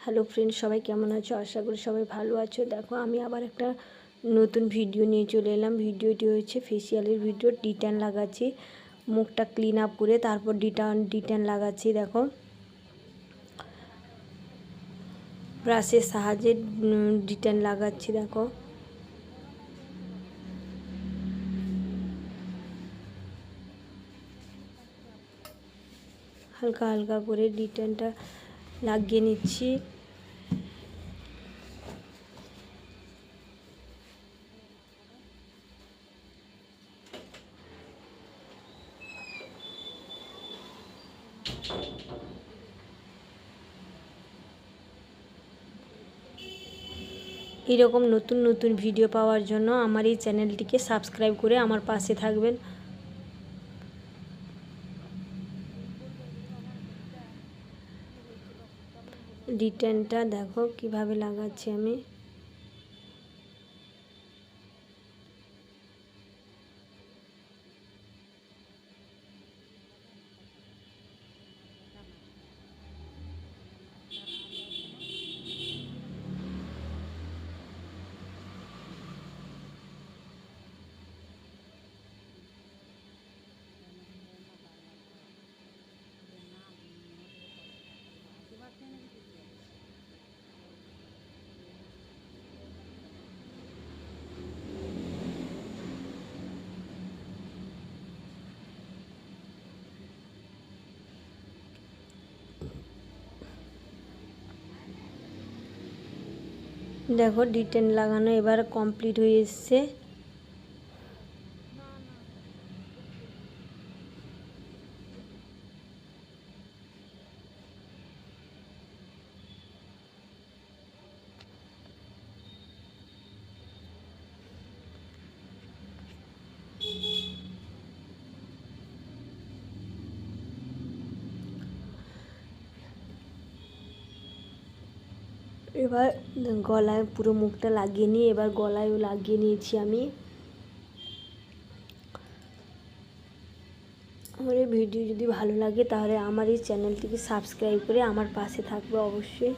Hello friends, সবাই কেমন আছো? আশা করি সবাই ভালো আছো। দেখো, আমি আবার একটা নতুন ভিডিও নিয়ে চলে এলাম। ভিডিওটি হচ্ছে ফেসিয়ালের ভিডিও। ডিট্যান লাগাচ্ছি, মুখটা ক্লিন আপ করে তারপর ডিট্যান লাগাচ্ছি। দেখো, ব্রাশের সাহায্যে ডিট্যান লাগাচ্ছি। দেখো, হালকা হালকা করে ডিট্যানটা লাগিয়ে নিচ্ছি। এরকম নতুন নতুন ভিডিও পাওয়ার জন্য আমার এই চ্যানেলটিকে সাবস্ক্রাইব করে আমার পাশে থাকবেন। ডিট্যানটা দেখো কিভাবে লাগাচ্ছি আমি। দেখো, ডিট্যান লাগানো এবার কমপ্লিট হয়ে এসছে। এবার গলায় পুরো মুখটা লাগিয়ে নিয়ে এবার গলায়ও লাগিয়ে নিয়েছি আমি। আমার এই ভিডিও যদি ভালো লাগে তাহলে আমার এই চ্যানেলটিকে সাবস্ক্রাইব করে আমার পাশে থাকবে অবশ্যই।